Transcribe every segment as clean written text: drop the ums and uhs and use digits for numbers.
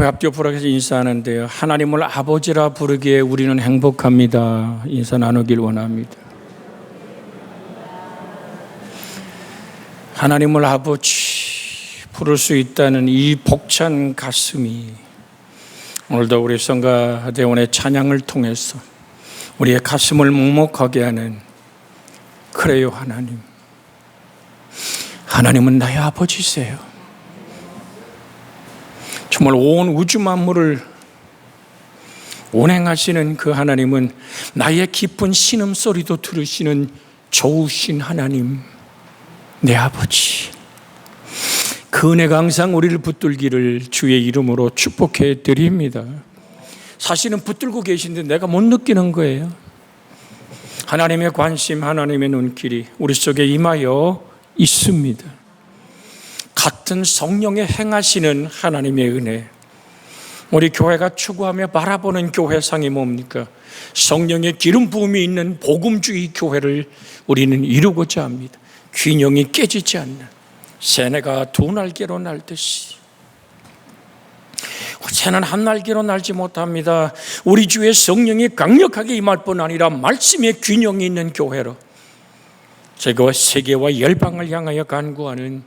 앞뒤 부르게서 인사하는데요. 하나님을 아버지라 부르기에 우리는 행복합니다. 인사 나누길 원합니다. 하나님을 아버지 부를 수 있다는 이 벅찬 가슴이 오늘도 우리 성가대원의 찬양을 통해서 우리의 가슴을 먹먹하게 하는, 그래요 하나님, 하나님은 나의 아버지세요. 정말 온 우주 만물을 운행하시는 그 하나님은 나의 깊은 신음소리도 들으시는 좋으신 하나님, 내 아버지, 그 은혜가 항상 우리를 붙들기를 주의 이름으로 축복해 드립니다. 사실은 붙들고 계신데 내가 못 느끼는 거예요. 하나님의 관심, 하나님의 눈길이 우리 속에 임하여 있습니다. 같은 성령의 행하시는 하나님의 은혜, 우리 교회가 추구하며 바라보는 교회상이 뭡니까? 성령의 기름 부음이 있는 복음주의 교회를 우리는 이루고자 합니다. 균형이 깨지지 않는, 새내가 두 날개로 날듯이. 새는 한 날개로 날지 못합니다. 우리 주의 성령이 강력하게 임할 뿐 아니라 말씀의 균형이 있는 교회로 제가 세계와 열방을 향하여 간구하는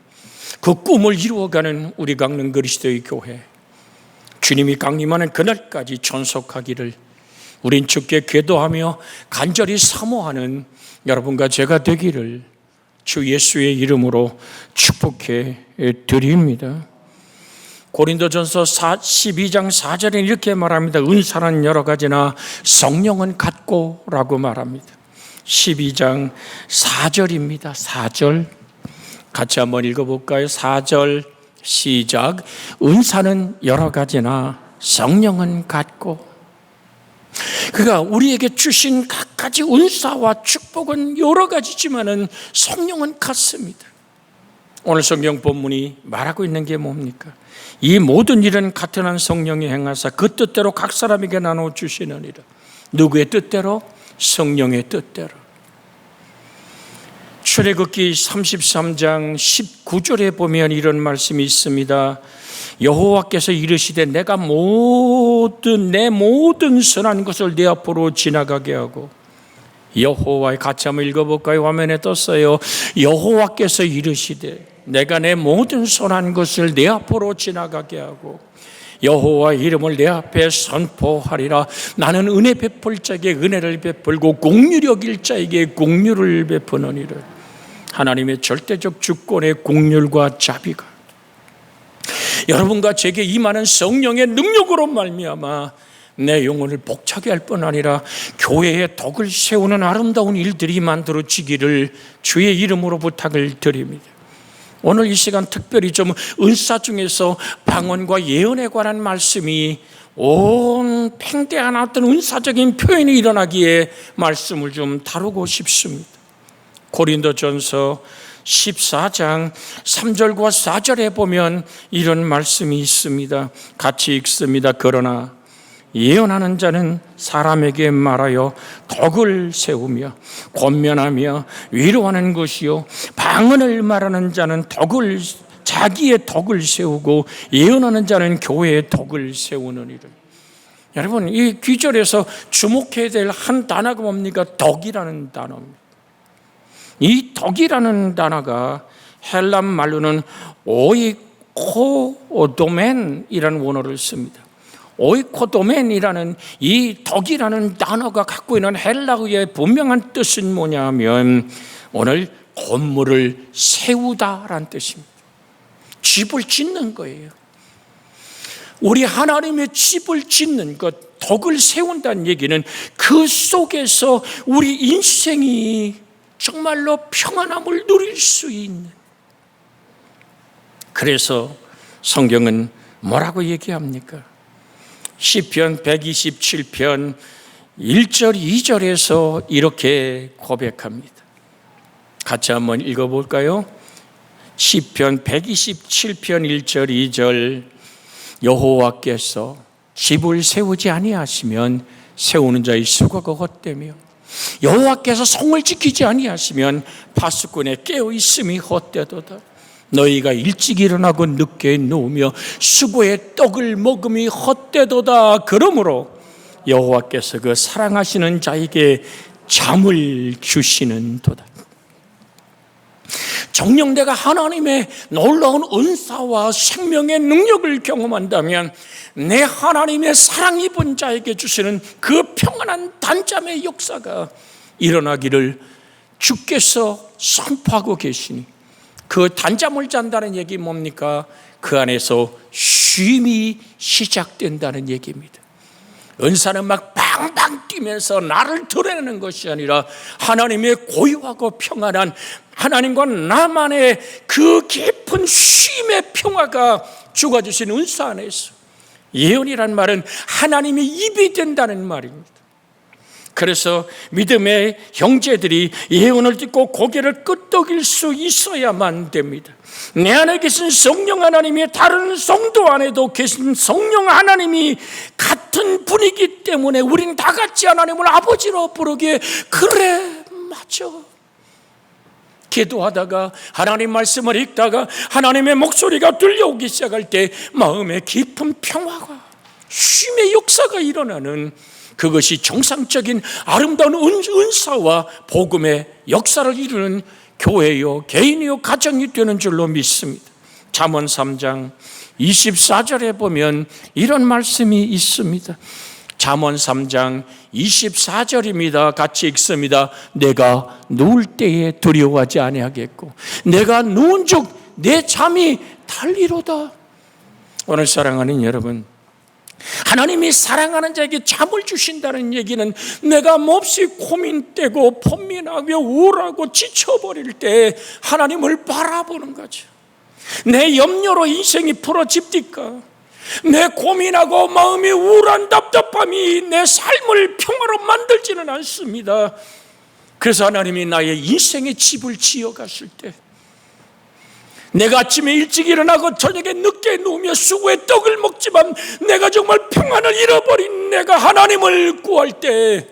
그 꿈을 이루어가는 우리 강릉 그리스도의 교회, 주님이 강림하는 그날까지 존속하기를 우린 주께 기도하며 간절히 사모하는 여러분과 제가 되기를 주 예수의 이름으로 축복해 드립니다. 고린도전서 12장 4절에 이렇게 말합니다. 은사는 여러 가지나 성령은 같고 라고 말합니다. 12장 4절입니다. 4절 같이 한번 읽어볼까요? 4절 시작. 은사는 여러 가지나 성령은 같고. 그가 우리에게 주신 각가지 은사와 축복은 여러 가지지만은 성령은 같습니다. 오늘 성경 본문이 말하고 있는 게 뭡니까? 이 모든 일은 같은 한 성령이 행하사 그 뜻대로 각 사람에게 나눠 주시느니라. 누구의 뜻대로? 성령의 뜻대로. 출애굽기 33장 19절에 보면 이런 말씀이 있습니다. 여호와께서 이르시되 내가 내 모든 선한 것을 내 앞으로 지나가게 하고, 여호와의, 같이 한번 읽어볼까요? 화면에 떴어요. 여호와께서 이르시되 내가 내 모든 선한 것을 내 앞으로 지나가게 하고 여호와의 이름을 내 앞에 선포하리라. 나는 은혜 베풀 자에게 은혜를 베풀고 공률이 여길 자에게 공률을 베푸느니라. 하나님의 절대적 주권의 공률과 자비가 여러분과 제게 임하는 성령의 능력으로 말미암아 내 영혼을 복차게 할 뿐 아니라 교회의 덕을 세우는 아름다운 일들이 만들어지기를 주의 이름으로 부탁을 드립니다. 오늘 이 시간 특별히 좀 은사 중에서 방언과 예언에 관한 말씀이 온 팽대한 어떤 은사적인 표현이 일어나기에 말씀을 좀 다루고 싶습니다. 고린도전서 14장 3절과 4절에 보면 이런 말씀이 있습니다. 같이 읽습니다. 그러나 예언하는 자는 사람에게 말하여 덕을 세우며 권면하며 위로하는 것이요, 방언을 말하는 자는 자기의 덕을 세우고 예언하는 자는 교회의 덕을 세우느니라. 여러분, 이 귀절에서 주목해야 될 한 단어가 뭡니까? 덕이라는 단어입니다. 이 덕이라는 단어가 헬라 말로는 오이코도멘이라는 원어를 씁니다. 오이코도멘이라는 이 덕이라는 단어가 갖고 있는 헬라어의 분명한 뜻은 뭐냐면 오늘 건물을 세우다라는 뜻입니다. 집을 짓는 거예요. 우리 하나님의 집을 짓는 것, 덕을 세운다는 얘기는 그 속에서 우리 인생이 정말로 평안함을 누릴 수 있는. 그래서 성경은 뭐라고 얘기합니까? 시편 127편 1절 2절에서 이렇게 고백합니다. 같이 한번 읽어볼까요? 시편 127편 1절 2절. 여호와께서 집을 세우지 아니하시면 세우는 자의 수고가 헛되며 여호와께서 성을 지키지 아니하시면 파수꾼의 깨어 있음이 헛되도다. 너희가 일찍 일어나고 늦게 누우며 수고의 떡을 먹음이 헛되도다. 그러므로 여호와께서 그 사랑하시는 자에게 잠을 주시는도다. 정녕 내가 하나님의 놀라운 은사와 생명의 능력을 경험한다면 내 하나님의 사랑 입은 자에게 주시는 그 평안한 단잠의 역사가 일어나기를 주께서 선포하고 계시니, 그 단잠을 잔다는 얘기 뭡니까? 그 안에서 쉼이 시작된다는 얘기입니다. 은사는 막 빵빵 뛰면서 나를 드러내는 것이 아니라 하나님의 고요하고 평안한 하나님과 나만의 그 깊은 쉼의 평화가 주가 주신 은사 안에서, 예언이란 말은 하나님의 입이 된다는 말입니다. 그래서 믿음의 형제들이 예언을 듣고 고개를 끄덕일 수 있어야만 됩니다. 내 안에 계신 성령 하나님이 다른 성도 안에도 계신 성령 하나님이 같은 분이기 때문에 우린 다 같이 하나님을 아버지로 부르기에, 그래 맞아. 기도하다가 하나님 말씀을 읽다가 하나님의 목소리가 들려오기 시작할 때 마음의 깊은 평화가, 쉼의 역사가 일어나는, 그것이 정상적인 아름다운 은사와 복음의 역사를 이루는 교회요, 개인이요, 가정이 되는 줄로 믿습니다. 잠언 3장 24절에 보면 이런 말씀이 있습니다. 잠언 3장 24절입니다. 같이 읽습니다. 내가 누울 때에 두려워하지 아니하겠고 내가 누운 즉 내 잠이 달리로다. 오늘 사랑하는 여러분, 하나님이 사랑하는 자에게 잠을 주신다는 얘기는 내가 몹시 고민되고 번민하며 우울하고 지쳐버릴 때 하나님을 바라보는 거죠. 내 염려로 인생이 풀어집니까? 내 고민하고 마음이 우울한 답답함이 내 삶을 평화로 만들지는 않습니다. 그래서 하나님이 나의 인생의 집을 지어갔을 때, 내가 아침에 일찍 일어나고 저녁에 늦게 누우며 수고의 떡을 먹지만 내가 정말 평안을 잃어버린 내가 하나님을 구할 때,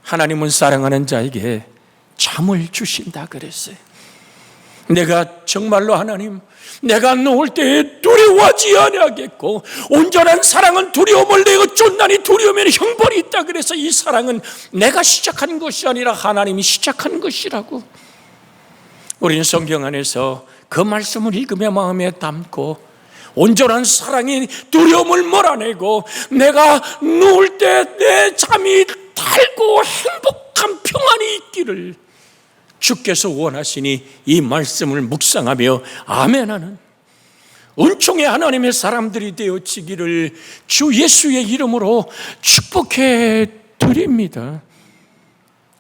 하나님은 사랑하는 자에게 잠을 주신다 그랬어요. 내가 정말로 하나님, 내가 누울 때에 두려워하지 아니하겠고 온전한 사랑은 두려움을 내고 쫓나니 두려움에는 형벌이 있다. 그래서 이 사랑은 내가 시작한 것이 아니라 하나님이 시작한 것이라고. 우리는 성경 안에서 그 말씀을 읽으며 마음에 담고 온전한 사랑이 두려움을 몰아내고 내가 누울 때 내 잠이 달고 행복한 평안이 있기를 주께서 원하시니 이 말씀을 묵상하며 아멘하는 은총의 하나님의 사람들이 되어지기를 주 예수의 이름으로 축복해 드립니다.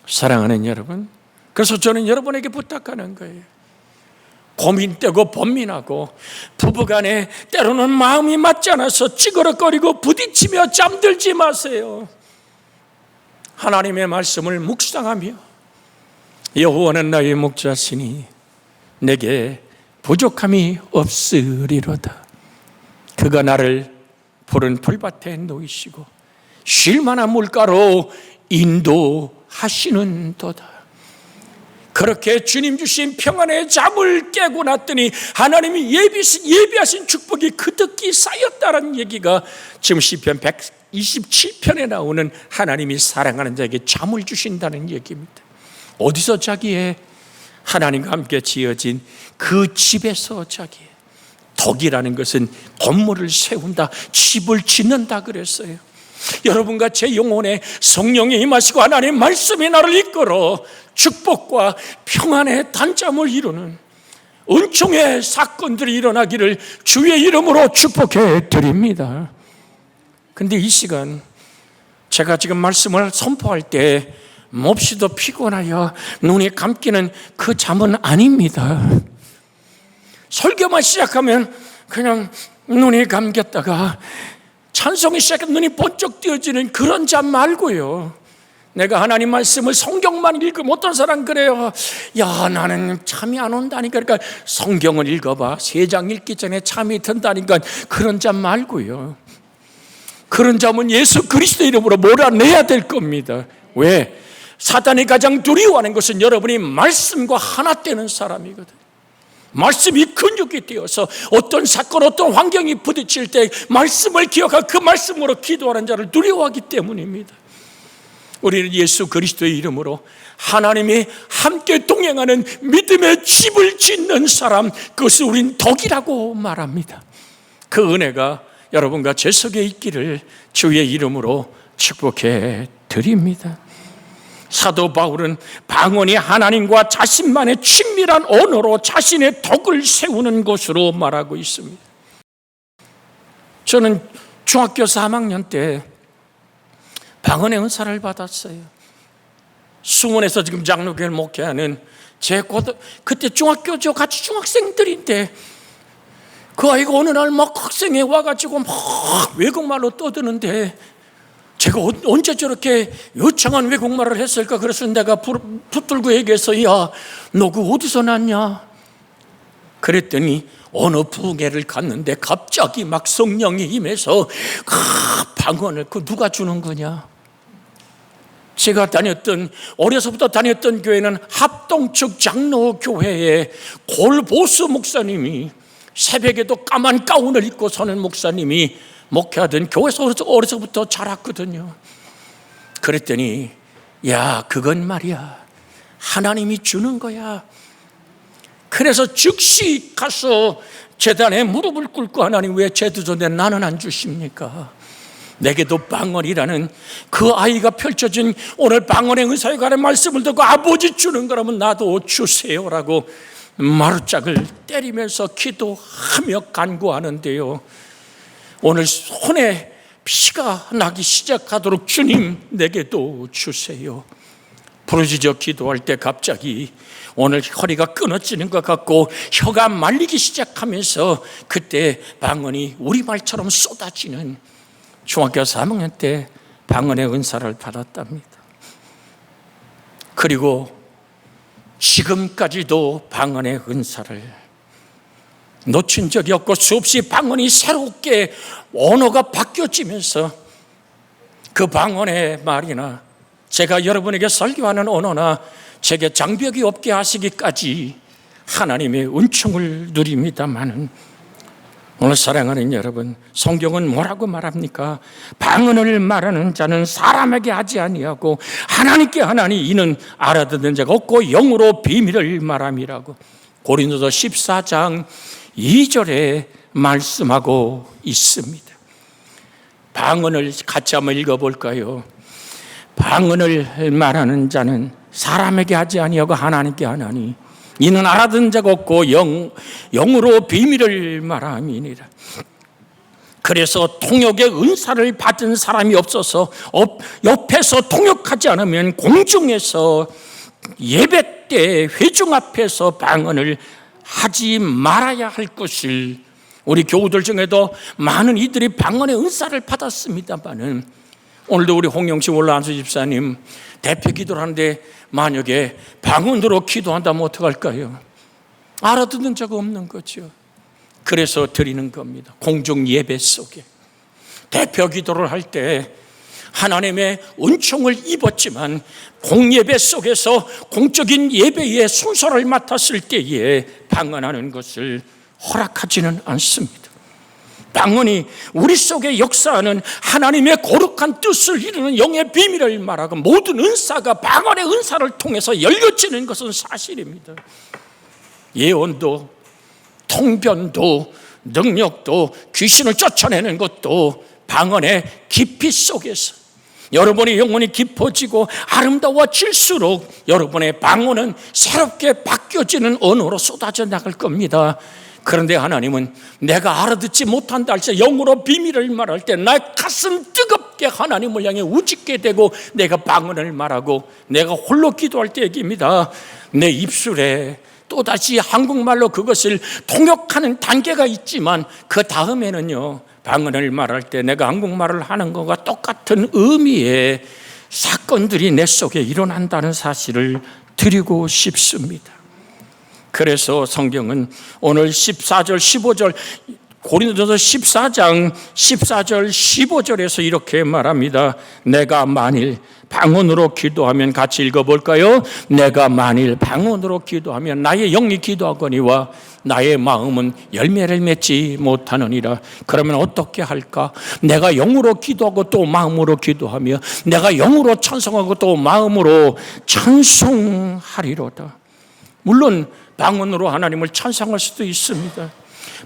사랑하는 여러분, 그래서 저는 여러분에게 부탁하는 거예요. 고민되고 번민하고 부부간에 때로는 마음이 맞지 않아서 찌그러거리고 부딪히며 잠들지 마세요. 하나님의 말씀을 묵상하며 여호와는 나의 목자시니 내게 부족함이 없으리로다. 그가 나를 푸른 풀밭에 놓이시고 쉴 만한 물가로 인도하시는도다. 그렇게 주님 주신 평안의 잠을 깨고 났더니 하나님이 예비하신 축복이 그득히 쌓였다는 얘기가 지금 시편 127편에 나오는 하나님이 사랑하는 자에게 잠을 주신다는 얘기입니다. 어디서 자기의? 하나님과 함께 지어진 그 집에서 자기의. 덕이라는 것은 건물을 세운다, 집을 짓는다 그랬어요. 여러분과 제 영혼에 성령이 임하시고 하나님의 말씀이 나를 이끌어 축복과 평안의 단잠을 이루는 은총의 사건들이 일어나기를 주의 이름으로 축복해 드립니다. 그런데 이 시간 제가 지금 말씀을 선포할 때 몹시도 피곤하여 눈이 감기는 그 잠은 아닙니다. 설교만 시작하면 그냥 눈이 감겼다가 찬송이 시작하면 눈이 번쩍 뜨어지는 그런 잠 말고요. 내가 하나님 말씀을 성경만 읽으면 어떤 사람 그래요. 야, 나는 잠이 안 온다니까. 그러니까 성경을 읽어봐. 3장 읽기 전에 잠이 든다니까. 그런 잠 말고요. 그런 잠은 예수 그리스도 이름으로 몰아내야 될 겁니다. 왜? 사단이 가장 두려워하는 것은 여러분이 말씀과 하나 되는 사람이거든. 말씀이 근육이 되어서 어떤 사건, 어떤 환경이 부딪힐 때 말씀을 기억하고 그 말씀으로 기도하는 자를 두려워하기 때문입니다. 우리는 예수 그리스도의 이름으로 하나님이 함께 동행하는 믿음의 집을 짓는 사람, 그것을 우린 덕이라고 말합니다. 그 은혜가 여러분과 제 속에 있기를 주의 이름으로 축복해 드립니다. 사도 바울은 방언이 하나님과 자신만의 친밀한 언어로 자신의 덕을 세우는 것으로 말하고 있습니다. 저는 중학교 3학년 때 방언의 은사를 받았어요. 수원에서 지금 장로교회를 목회하는 그때 중학교죠. 같이 중학생들인데 그 아이가 어느 날 막 학생회 와가지고 막 외국말로 떠드는데 제가 언제 저렇게 유창한 외국말을 했을까? 그래서 내가 붙들고 얘기해서 야, 너 그 어디서 났냐? 그랬더니 어느 부흥회를 갔는데 갑자기 막 성령이 임해서 방언을 그 누가 주는 거냐? 제가 어려서부터 다녔던 교회는 합동측 장로교회의 골보수 목사님이 새벽에도 까만 가운을 입고 서는 목사님이 목회하던 교회에서 어려서부터 자랐거든요. 그랬더니 야, 그건 말이야 하나님이 주는 거야. 그래서 즉시 가서 제단에 무릎을 꿇고 하나님 왜 제도 전에 나는 안 주십니까? 내게도 방언이라는 그 아이가 펼쳐진 오늘 방언의 은사에 관한 말씀을 듣고 아버지 주는 거라면 나도 주세요라고 마루짝을 때리면서 기도하며 간구하는데요, 오늘 손에 피가 나기 시작하도록 주님 내게도 주세요. 부르짖어 기도할 때 갑자기 오늘 허리가 끊어지는 것 같고 혀가 말리기 시작하면서 그때 방언이 우리말처럼 쏟아지는 중학교 3학년 때 방언의 은사를 받았답니다. 그리고 지금까지도 방언의 은사를 놓친 적이 없고 수없이 방언이 새롭게 언어가 바뀌어지면서 그 방언의 말이나 제가 여러분에게 설교하는 언어나 제게 장벽이 없게 하시기까지 하나님의 은총을 누립니다마는 오늘 사랑하는 여러분, 성경은 뭐라고 말합니까? 방언을 말하는 자는 사람에게 하지 아니하고 하나님께 하나니 이는 알아듣는 자가 없고 영으로 비밀을 말함이라고 고린도서 14장 2절에 말씀하고 있습니다. 방언을 같이 한번 읽어볼까요? 방언을 말하는 자는 사람에게 하지 아니하고 하나님께 하나니 이는 알아듣는 자가 없고 영으로 비밀을 말함이니라. 그래서 통역의 은사를 받은 사람이 없어서 옆에서 통역하지 않으면 공중에서 예배 때 회중 앞에서 방언을 하지 말아야 할 것을, 우리 교우들 중에도 많은 이들이 방언의 은사를 받았습니다마는 오늘도 우리 홍영식 올라한수 집사님 대표 기도를 하는데 만약에 방언으로 기도한다면 어떡할까요? 알아듣는 자가 없는 거죠. 그래서 드리는 겁니다. 공중 예배 속에 대표 기도를 할 때 하나님의 은총을 입었지만 공예배 속에서 공적인 예배의 순서를 맡았을 때에 방언하는 것을 허락하지는 않습니다. 방언이 우리 속에 역사하는 하나님의 거룩한 뜻을 이루는 영의 비밀을 말하고 모든 은사가 방언의 은사를 통해서 열려지는 것은 사실입니다. 예언도 통변도 능력도 귀신을 쫓아내는 것도 방언의 깊이 속에서 여러분의 영혼이 깊어지고 아름다워질수록 여러분의 방언은 새롭게 바뀌어지는 언어로 쏟아져 나갈 겁니다. 그런데 하나님은 내가 알아듣지 못한다 할 때 영으로 비밀을 말할 때 나의 가슴 뜨겁게 하나님을 향해 우짖게 되고 내가 방언을 말하고 내가 홀로 기도할 때 얘기입니다. 내 입술에 또다시 한국말로 그것을 통역하는 단계가 있지만 그 다음에는요, 방언을 말할 때 내가 한국말을 하는 것과 똑같은 의미의 사건들이 내 속에 일어난다는 사실을 드리고 싶습니다. 그래서 성경은 오늘 14절 15절 고린도전서 14장 14절 15절에서 이렇게 말합니다. 내가 만일 방언으로 기도하면, 같이 읽어볼까요? 내가 만일 방언으로 기도하면 나의 영이 기도하거니와 나의 마음은 열매를 맺지 못하느니라. 그러면 어떻게 할까? 내가 영으로 기도하고 또 마음으로 기도하며 내가 영으로 찬송하고 또 마음으로 찬송하리로다. 물론 방언으로 하나님을 찬송할 수도 있습니다.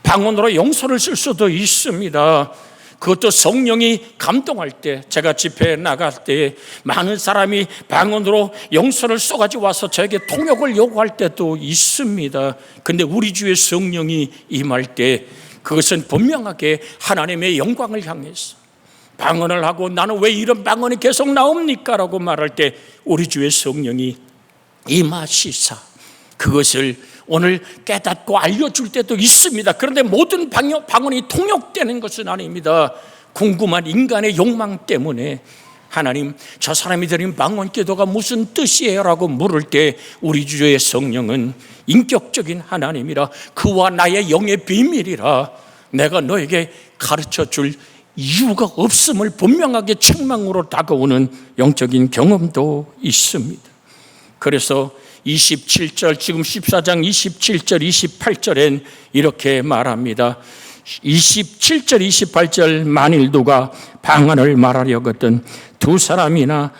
방언으로 용서를 쓸 수도 있습니다. 그것도 성령이 감동할 때, 제가 집회에 나갈 때 많은 사람이 방언으로 용서를 쏘가지고 와서 저에게 통역을 요구할 때도 있습니다. 근데 우리 주의 성령이 임할 때 그것은 분명하게 하나님의 영광을 향해서 방언을 하고 나는 왜 이런 방언이 계속 나옵니까? 라고 말할 때 우리 주의 성령이 임하시사 그것을 오늘 깨닫고 알려줄 때도 있습니다. 그런데 모든 방언이 통역되는 것은 아닙니다. 궁금한 인간의 욕망 때문에 하나님, 저 사람이 드린 방언 기도가 무슨 뜻이에요? 라고 물을 때 우리 주의 성령은 인격적인 하나님이라 그와 나의 영의 비밀이라 내가 너에게 가르쳐 줄 이유가 없음을 분명하게 책망으로 다가오는 영적인 경험도 있습니다. 그래서 27절, 지금 14장 27절, 28절엔 이렇게 말합니다. 27절, 28절 만일 누가 방언을 말하려거든 두 사람이나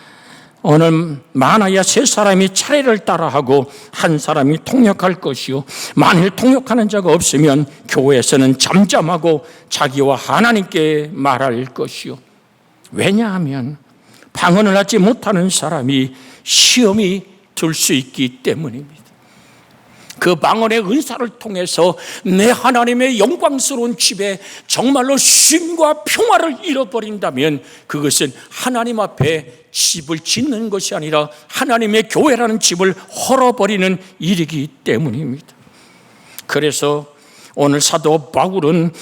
오늘 많아야 세 사람이 차례를 따라하고 한 사람이 통역할 것이요 만일 통역하는 자가 없으면 교회에서는 잠잠하고 자기와 하나님께 말할 것이요 왜냐하면 방언을 하지 못하는 사람이 시험이 들 수 있기 때문입니다. 그 방언의 은사를 통해서 내 하나님의 영광스러운 집에 정말로 쉼과 평화를 잃어버린다면 그것은 하나님 앞에 집을 짓는 것이 아니라 하나님의 교회라는 집을 헐어버리는 일이기 때문입니다. 그래서 오늘 사도 바울은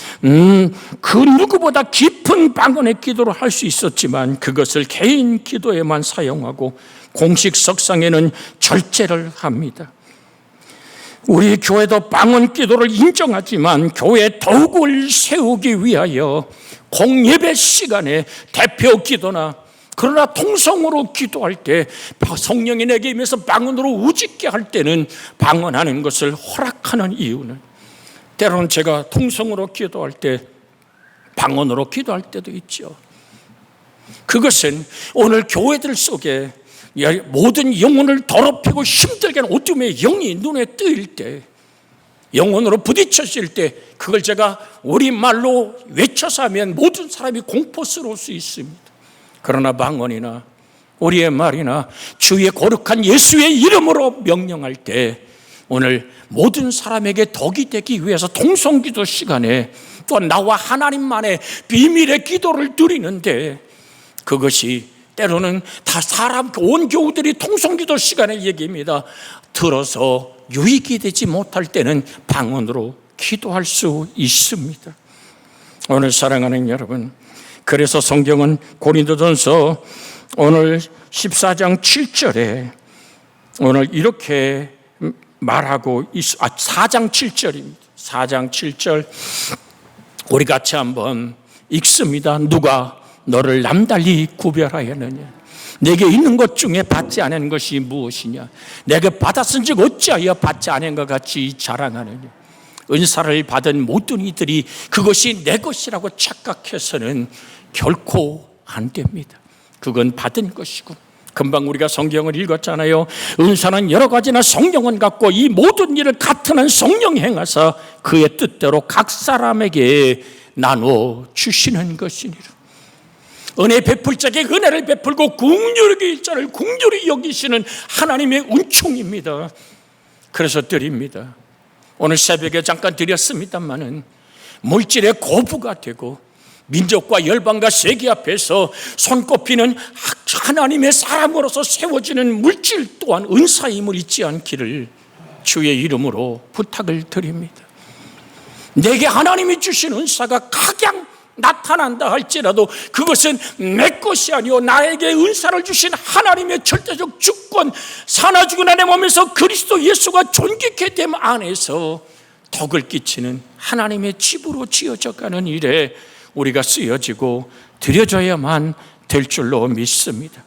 그 누구보다 깊은 방언의 기도를 할 수 있었지만 그것을 개인 기도에만 사용하고 공식 석상에는 절제를 합니다. 우리 교회도 방언 기도를 인정하지만 교회 덕을 세우기 위하여 공예배 시간에 대표 기도나 그러나 통성으로 기도할 때 성령이 내게 임해서 방언으로 우짓게 할 때는 방언하는 것을 허락하는 이유는 때로는 제가 통성으로 기도할 때 방언으로 기도할 때도 있죠. 그것은 오늘 교회들 속에 모든 영혼을 더럽히고 힘들게 하는 어둠의 영이 눈에 뜨일 때 영혼으로 부딪혔을 때 그걸 제가 우리말로 외쳐서 하면 모든 사람이 공포스러울 수 있습니다. 그러나 방언이나 우리의 말이나 주의 거룩한 예수의 이름으로 명령할 때 오늘 모든 사람에게 덕이 되기 위해서 통성기도 시간에 또 나와 하나님만의 비밀의 기도를 드리는데 그것이 때로는 다 사람 온 교우들이 통성기도 시간에 얘기입니다. 들어서 유익이 되지 못할 때는 방언으로 기도할 수 있습니다. 오늘 사랑하는 여러분, 그래서 성경은 고린도전서 오늘 14장 7절에 오늘 이렇게 말하고 4장 7절입니다. 4장 7절 우리 같이 한번 읽습니다. 누가 너를 남달리 구별하였느냐? 내게 있는 것 중에 받지 않은 것이 무엇이냐? 내게 받았은즉 어찌하여 받지 않은 것 같이 자랑하느냐? 은사를 받은 모든 이들이 그것이 내 것이라고 착각해서는 결코 안 됩니다. 그건 받은 것이고 금방 우리가 성경을 읽었잖아요. 은사는 여러 가지나 성령은 같고 이 모든 일을 같은 한 성령 행하사 그의 뜻대로 각 사람에게 나누어 주시는 것이니라. 은혜 베풀 자에게 은혜를 베풀고 긍휼히 여길 자를 긍휼히 여기시는 하나님의 은총입니다. 그래서 드립니다. 오늘 새벽에 잠깐 드렸습니다마는 물질의 거부가 되고 민족과 열방과 세계 앞에서 손꼽히는 하나님의 사람으로서 세워지는 물질 또한 은사임을 잊지 않기를 주의 이름으로 부탁을 드립니다. 내게 하나님이 주신 은사가 각양 나타난다 할지라도 그것은 내 것이 아니오 나에게 은사를 주신 하나님의 절대적 주권 사나죽은 내 몸에서 그리스도 예수가 존귀케 됨 안에서 덕을 끼치는 하나님의 집으로 지어져가는 일에 우리가 쓰여지고 드려져야만 될 줄로 믿습니다.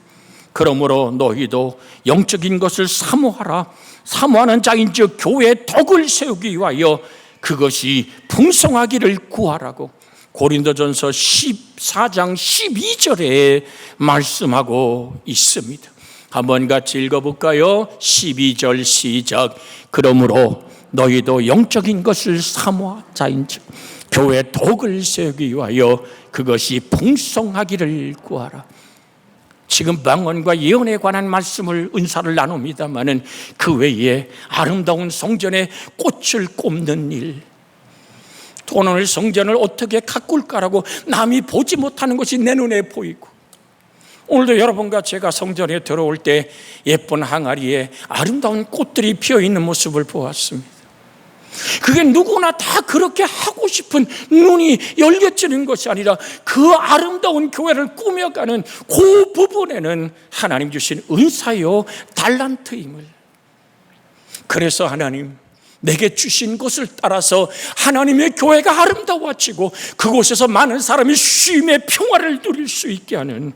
그러므로 너희도 영적인 것을 사모하라. 사모하는 자인즉 교회의 덕을 세우기 위하여 그것이 풍성하기를 구하라고 고린도전서 14장 12절에 말씀하고 있습니다. 한번 같이 읽어볼까요? 12절 시작. 그러므로 너희도 영적인 것을 사모하자인즉 교회 덕을 세우기 위하여 그것이 풍성하기를 구하라. 지금 방언과 예언에 관한 말씀을 은사를 나눕니다마는 그 외에 아름다운 성전에 꽃을 꼽는 일, 오늘 성전을 어떻게 가꿀까라고 남이 보지 못하는 것이 내 눈에 보이고, 오늘도 여러분과 제가 성전에 들어올 때 예쁜 항아리에 아름다운 꽃들이 피어있는 모습을 보았습니다. 그게 누구나 다 그렇게 하고 싶은 눈이 열려지는 것이 아니라 그 아름다운 교회를 꾸며가는 그 부분에는 하나님 주신 은사요 달란트임을, 그래서 하나님 내게 주신 것을 따라서 하나님의 교회가 아름다워지고 그곳에서 많은 사람이 쉼의 평화를 누릴 수 있게 하는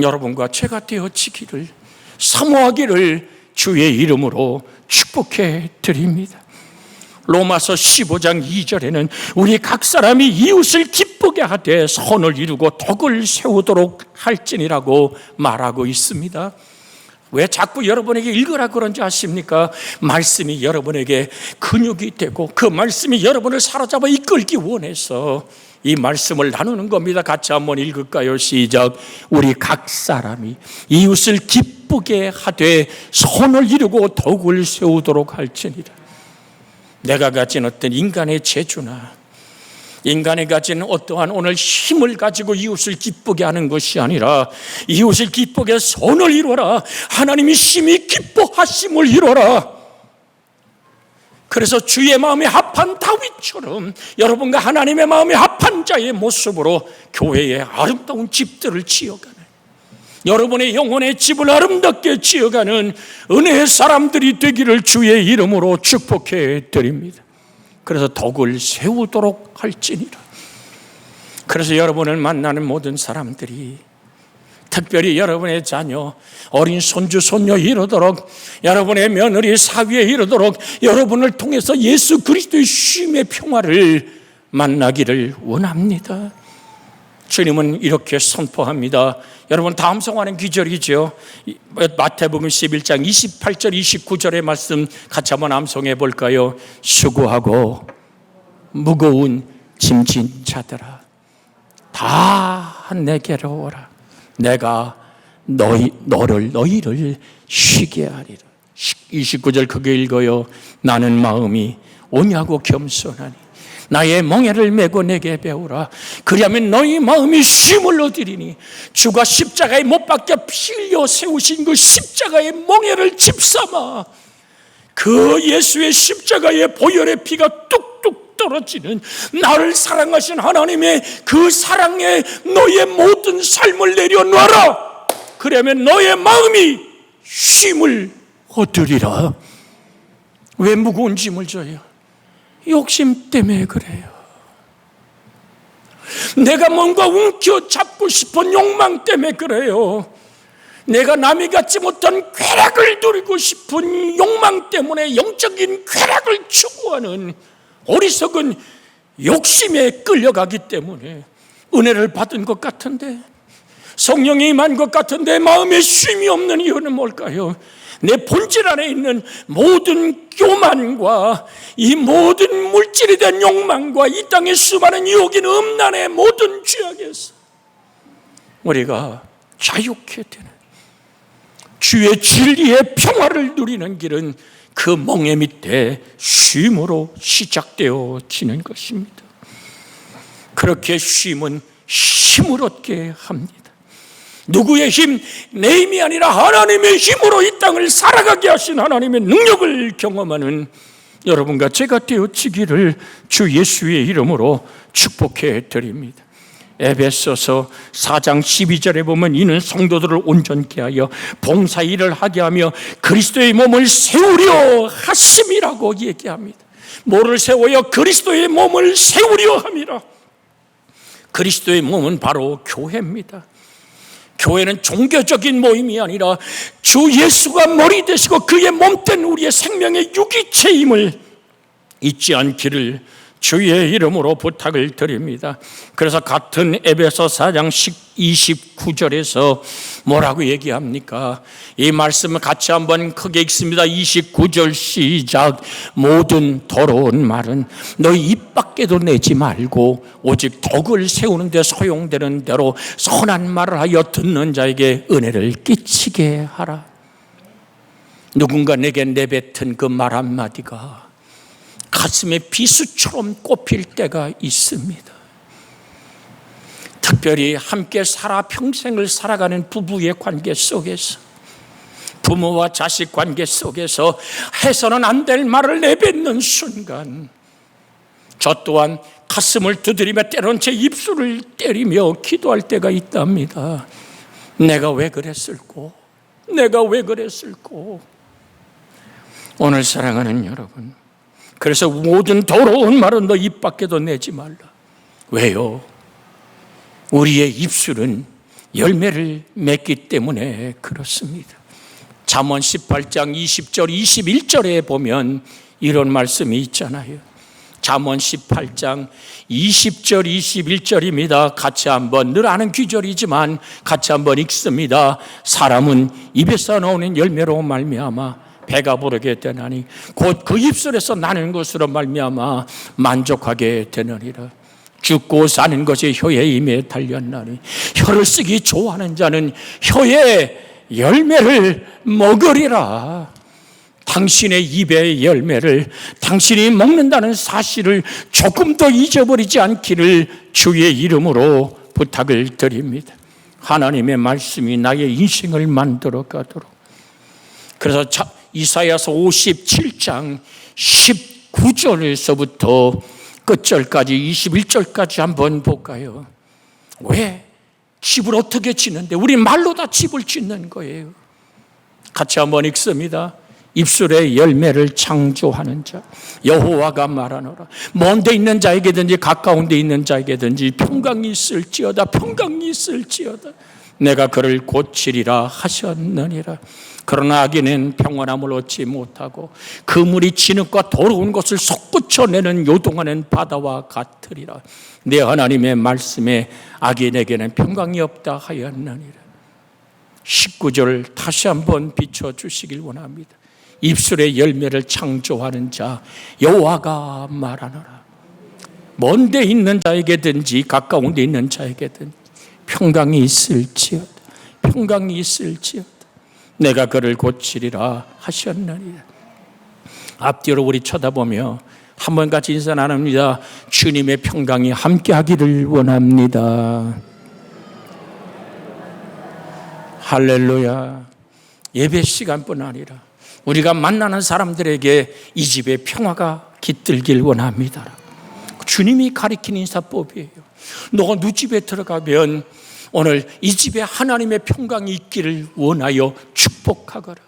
여러분과 제가 되어지기를, 사모하기를 주의 이름으로 축복해 드립니다. 로마서 15장 2절에는 우리 각 사람이 이웃을 기쁘게 하되 선을 이루고 덕을 세우도록 할지니라고 말하고 있습니다. 왜 자꾸 여러분에게 읽으라 그런지 아십니까? 말씀이 여러분에게 근육이 되고 그 말씀이 여러분을 사로잡아 이끌기 원해서 이 말씀을 나누는 겁니다. 같이 한번 읽을까요? 시작. 우리 각 사람이 이웃을 기쁘게 하되 선을 이루고 덕을 세우도록 할지니라. 내가 가진 어떤 인간의 재주나 인간이 가진 어떠한 오늘 힘을 가지고 이웃을 기쁘게 하는 것이 아니라 이웃을 기쁘게 선을 이루어라. 하나님이 심히 기뻐하심을 이루어라. 그래서 주의 마음에 합한 다윗처럼 여러분과 하나님의 마음에 합한 자의 모습으로 교회의 아름다운 집들을 지어가는, 여러분의 영혼의 집을 아름답게 지어가는 은혜의 사람들이 되기를 주의 이름으로 축복해 드립니다. 그래서 덕을 세우도록 할지니라. 그래서 여러분을 만나는 모든 사람들이, 특별히 여러분의 자녀, 어린 손주, 손녀 이르도록, 여러분의 며느리, 사위에 이르도록 여러분을 통해서 예수 그리스도의 쉼의 평화를 만나기를 원합니다. 주님은 이렇게 선포합니다. 여러분 다 암송하는 기절이죠. 마태복음 11장 28절 29절의 말씀 같이 한번 암송해 볼까요? 수고하고 무거운 짐진 자들아 다 내게로 오라. 내가 너희를 쉬게 하리라. 29절 크게 읽어요. 나는 마음이 온유하고 겸손하니 나의 멍에를 메고 내게 배우라. 그리하면 너희 마음이 쉼을 얻으리니 주가 십자가에 못 박혀 피 흘려 세우신 그 십자가의 멍에를 집삼아 그 예수의 십자가의 보혈의 피가 뚝뚝 떨어지는 나를 사랑하신 하나님의 그 사랑에 너의 모든 삶을 내려놔라. 그러면 너의 마음이 쉼을 얻으리라. 왜 무거운 짐을 져요? 욕심 때문에 그래요. 내가 뭔가 움켜잡고 싶은 욕망 때문에 그래요. 내가 남이 갖지 못한 쾌락을 누리고 싶은 욕망 때문에 영적인 쾌락을 추구하는 어리석은 욕심에 끌려가기 때문에 은혜를 받은 것 같은데, 성령이 임한 것 같은데 마음에 쉼이 없는 이유는 뭘까요? 내 본질 안에 있는 모든 교만과 이 모든 물질이 된 욕망과 이 땅의 수많은 유혹인 음란의 모든 죄악에서 우리가 자유케 되는 주의 진리의 평화를 누리는 길은 그 멍에 밑에 쉼으로 시작되어지는 것입니다. 그렇게 쉼은 힘을 얻게 합니다. 누구의 힘, 내 힘이 아니라 하나님의 힘으로 이 땅을 살아가게 하신 하나님의 능력을 경험하는 여러분과 제가 되어지기를 주 예수의 이름으로 축복해 드립니다. 에베소서 4장 12절에 보면 이는 성도들을 온전케 하여 봉사 일을 하게 하며 그리스도의 몸을 세우려 하심이라고 얘기합니다. 뭐를 세워요? 그리스도의 몸을 세우려 함이라. 그리스도의 몸은 바로 교회입니다. 교회는 종교적인 모임이 아니라 주 예수가 머리 되시고 그의 몸된 우리의 생명의 유기체임을 잊지 않기를 주의 이름으로 부탁을 드립니다. 그래서 같은 에베소 4장 29절에서 뭐라고 얘기합니까? 이 말씀을 같이 한번 크게 읽습니다. 29절 시작. 모든 더러운 말은 너희 입 밖에도 내지 말고 오직 덕을 세우는 데 소용되는 대로 선한 말을 하여 듣는 자에게 은혜를 끼치게 하라. 누군가 내게 내뱉은 그 말 한마디가 가슴에 비수처럼 꼽힐 때가 있습니다. 특별히 함께 평생을 살아가는 부부의 관계 속에서, 부모와 자식 관계 속에서 해서는 안 될 말을 내뱉는 순간 저 또한 가슴을 두드리며 때론 제 입술을 때리며 기도할 때가 있답니다. 내가 왜 그랬을꼬? 내가 왜 그랬을꼬? 오늘 사랑하는 여러분, 그래서 모든 더러운 말은 너 입 밖에도 내지 말라. 왜요? 우리의 입술은 열매를 맺기 때문에 그렇습니다. 잠언 18장 20절 21절에 보면 이런 말씀이 있잖아요. 잠언 18장 20절 21절입니다. 같이 한번, 늘 아는 귀절이지만 같이 한번 읽습니다. 사람은 입에서 나오는 열매로 말미암아 배가 부르게 되나니 곧 그 입술에서 나는 것으로 말미암아 만족하게 되느니라. 죽고 사는 것이 혀의 힘에 달렸나니 혀를 쓰기 좋아하는 자는 혀의 열매를 먹으리라. 당신의 입의 열매를 당신이 먹는다는 사실을 조금도 잊어버리지 않기를 주의 이름으로 부탁을 드립니다. 하나님의 말씀이 나의 인생을 만들어 가도록. 그래서 이사야서 57장 19절에서부터 끝절까지 21절까지 한번 볼까요? 왜 집을 어떻게 짓는데? 우리 말로 다 집을 짓는 거예요. 같이 한번 읽습니다. 입술의 열매를 창조하는 자 여호와가 말하노라. 먼 데 있는 자에게든지 가까운 데 있는 자에게든지 평강이 있을지어다. 평강이 있을지어다. 내가 그를 고치리라 하셨느니라. 그러나 악인은 평안함을 얻지 못하고 그 물이 진흙과 더러운 것을 솟구쳐내는 요동하는 바다와 같으리라. 내 하나님의 말씀에 악인에게는 평강이 없다 하였느니라. 19절 다시 한번 비춰주시길 원합니다. 입술의 열매를 창조하는 자 여호와가 말하노라. 먼 데 있는 자에게든지 가까운 데 있는 자에게든지 평강이 있을지어다. 평강이 있을지어다. 내가 그를 고치리라 하셨느니라. 앞뒤로 우리 쳐다보며 한 번 같이 인사 나눕니다. 주님의 평강이 함께하기를 원합니다. 할렐루야. 예배 시간뿐 아니라 우리가 만나는 사람들에게 이 집에 평화가 깃들길 원합니다. 주님이 가리킨 인사법이에요. 너가 누 집에 들어가면 오늘 이 집에 하나님의 평강이 있기를 원하여 축복하거라.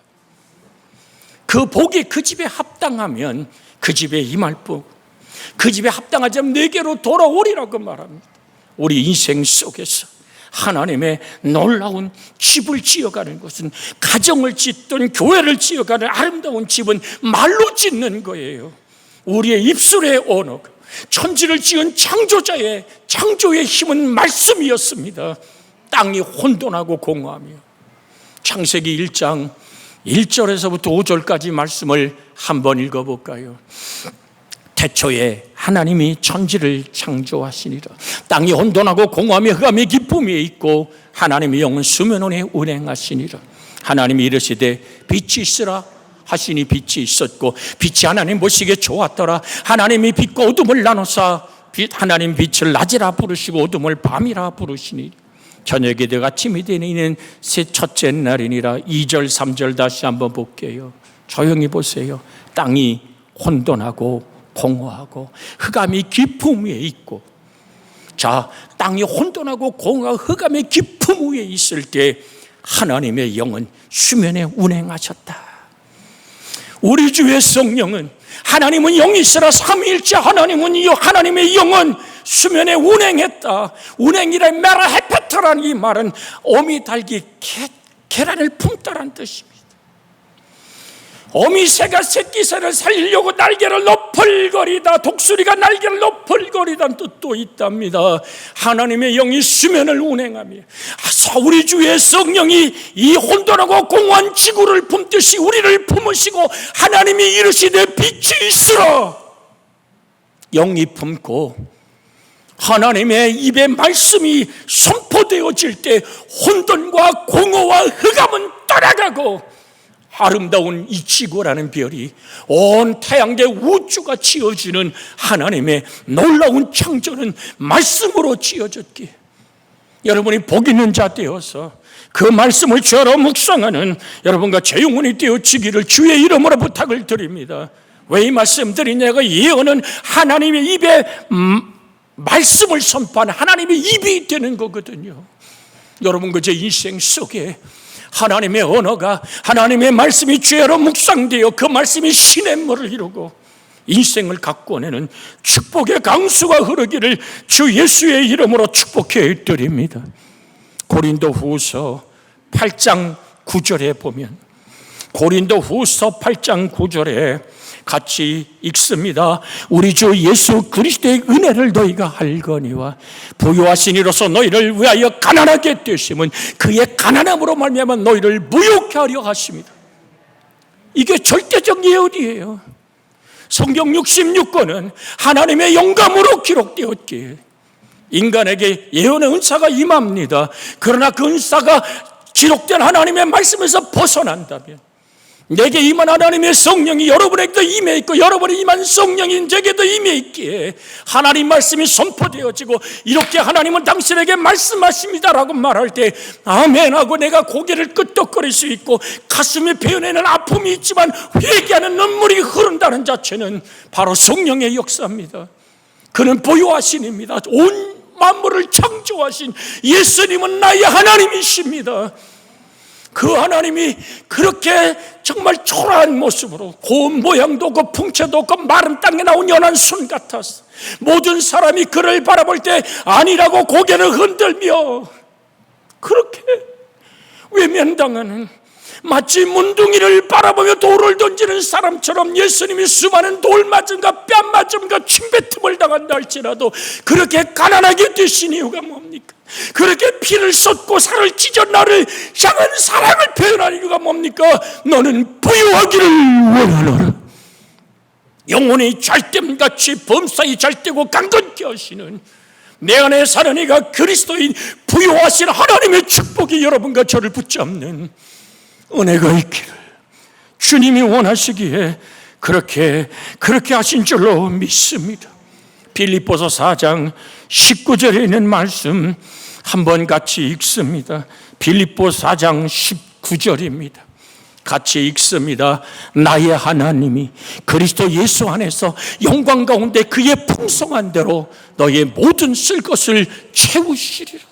그 복이 그 집에 합당하면 그 집에 임할 복, 그 집에 합당하지 않으면 내게로 돌아오리라고 말합니다. 우리 인생 속에서 하나님의 놀라운 집을 지어가는 것은, 가정을 짓든 교회를 지어가는 아름다운 집은 말로 짓는 거예요. 우리의 입술의 언어가, 천지를 지은 창조의 힘은 말씀이었습니다. 땅이 혼돈하고 공허하며. 창세기 1장 1절에서부터 5절까지 말씀을 한번 읽어볼까요? 태초에 하나님이 천지를 창조하시니라. 땅이 혼돈하고 공허하며 흑암의 깊음에 있고 하나님의 영은 수면 위에 운행하시니라. 하나님이 이르시되 빛이 있으라 하시니 빛이 있었고 빛이 하나님 보시기에 좋았더라. 하나님이 빛과 어둠을 나누사 하나님 빛을 낮이라 부르시고 어둠을 밤이라 부르시니 저녁이 되어 아침이 되는 첫째 날이니라. 2절 3절 다시 한번 볼게요. 조용히 보세요. 땅이 혼돈하고 공허하고 흑암이 깊음 위에 있고, 자, 땅이 혼돈하고 공허하고 흑암의 깊음 위에 있을 때 하나님의 영은 수면에 운행하셨다. 우리 주의 성령은, 하나님은 영이시라 삼위일체 하나님의 영은 수면에 운행했다. 운행이라 메라 헤페터라는 이 말은 어미 달기 계란을 품다라는 뜻입니다. 어미새가 새끼새를 살리려고 날개를 너펄거리다, 독수리가 날개를 너펄거리다는 뜻도 있답니다. 하나님의 영이 수면을 운행하며 우리 주의 성령이 이 혼돈하고 공허한 지구를 품듯이 우리를 품으시고 하나님이 이르시되 빛이 있으라. 영이 품고 하나님의 입에 말씀이 선포되어질 때 혼돈과 공허와 흑암은 떠나가고 아름다운 이 지구라는 별이 온 태양계 우주가 지어지는 하나님의 놀라운 창조는 말씀으로 지어졌기에 여러분이 복 있는 자 되어서 그 말씀을 주로 묵상하는 여러분과 제 영혼이 되어지기를 주의 이름으로 부탁을 드립니다. 왜 이 말씀 드리냐고, 예언은 하나님의 입에 말씀을 선포하는 하나님의 입이 되는 거거든요. 여러분 그제 인생 속에 하나님의 언어가, 하나님의 말씀이 죄로 묵상되어 그 말씀이 시냇물을 이루고 인생을 가꾸어내는 축복의 강수가 흐르기를 주 예수의 이름으로 축복해 드립니다. 고린도후서 8장 9절에 보면, 고린도후서 8장 9절에 같이 읽습니다. 우리 주 예수 그리스도의 은혜를 너희가 알거니와 부유하신 이로서 너희를 위하여 가난하게 되심은 그의 가난함으로 말미암아 너희를 무욕케 하려 하십니다. 이게 절대적 예언이에요. 성경 66권은 하나님의 영감으로 기록되었기에 인간에게 예언의 은사가 임합니다. 그러나 그 은사가 기록된 하나님의 말씀에서 벗어난다면, 내게 임한 하나님의 성령이 여러분에게도 임해 있고 여러분이 임한 성령이 제게도 임해 있기에 하나님 말씀이 선포되어지고, 이렇게 하나님은 당신에게 말씀하십니다라고 말할 때 아멘하고 내가 고개를 끄덕거릴 수 있고 가슴이 베어내는 아픔이 있지만 회개하는 눈물이 흐른다는 자체는 바로 성령의 역사입니다. 그는 보유하신입니다. 온 만물을 창조하신 예수님은 나의 하나님이십니다. 그 하나님이 그렇게 정말 초라한 모습으로, 고운 모양도 없고 풍채도 없고 마른 땅에 나온 연한 순 같았어. 모든 사람이 그를 바라볼 때 아니라고 고개를 흔들며 그렇게 외면당하는, 마치 문둥이를 바라보며 돌을 던지는 사람처럼 예수님이 수많은 돌 맞음과 뺨 맞음과 침뱉음을 당한다 할지라도 그렇게 가난하게 되신 이유가 뭡니까? 그렇게 피를 쏟고 살을 찢어 나를 향한 사랑을 표현한 이유가 뭡니까? 너는 부유하기를 원하노라. 영혼이 잘됨같이 범사에 잘되고 강건케 하시는 내 안에 사는 이가 그리스도인 부유하신 하나님의 축복이 여러분과 저를 붙잡는 은혜가 있기를 주님이 원하시기에 그렇게 하신 줄로 믿습니다. 빌립보서 4장 19절에 있는 말씀 한번 같이 읽습니다. 빌립보 4장 19절입니다. 같이 읽습니다. 나의 하나님이 그리스도 예수 안에서 영광 가운데 그의 풍성한 대로 너의 모든 쓸 것을 채우시리라.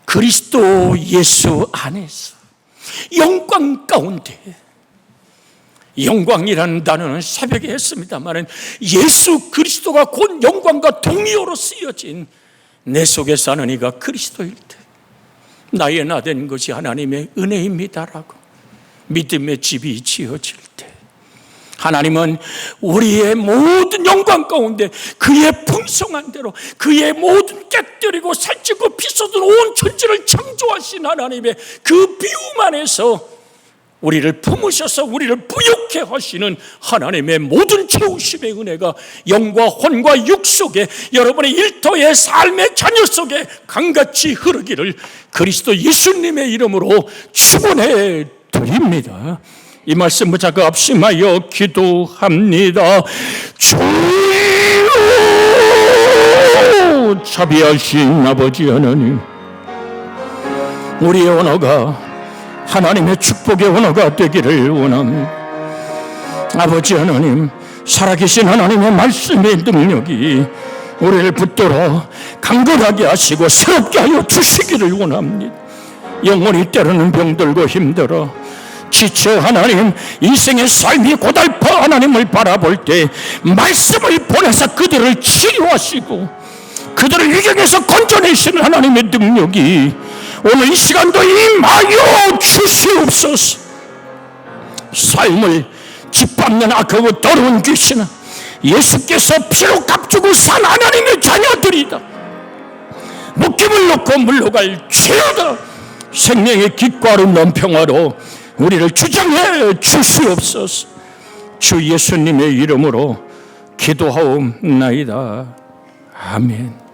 그리스도 예수 안에서 영광 가운데, 영광이라는 단어는 새벽에 했습니다만 예수 그리스도가 곧 영광과 동의어로 쓰여진 내 속에 사는 이가 그리스도일 때 나의 나 된 것이 하나님의 은혜입니다라고 믿음의 집이 지어질 때, 하나님은 우리의 모든 영광 가운데 그의 풍성한 대로 그의 모든 깨뜨리고 살찌고 피쏟은 온 천지를 창조하신 하나님의 그 비움 안에서 우리를 품으셔서 우리를 부욕케 하시는 하나님의 모든 채우심의 은혜가 영과 혼과 육 속에, 여러분의 일터의 삶의 자녀 속에 강같이 흐르기를 그리스도 예수님의 이름으로 축원해 드립니다. 이 말씀 붙잡고 합심하여 기도합니다. 주여, 자비하신 아버지 하나님, 우리의 언어가 하나님의 축복의 언어가 되기를 원합니다. 아버지 하나님, 살아계신 하나님의 말씀의 능력이 우리를 붙들어 강건하게 하시고 새롭게 하여 주시기를 원합니다. 영혼이 때로는 병들고 힘들어 지쳐 하나님, 인생의 삶이 고달파 하나님을 바라볼 때 말씀을 보내서 그들을 치료하시고 그들을 위경에서 건져내시는 하나님의 능력이 오늘 이 시간도 임하여 주시옵소서. 삶을 짓밟는 악하고 더러운 귀신은 예수께서 피로 값주고 산 하나님의 자녀들이다. 묶임을 놓고 물러갈 죄다. 생명의 깊고 아름다운 평화로 우리를 주장해 주시옵소서. 주 예수님의 이름으로 기도하옵나이다. 아멘.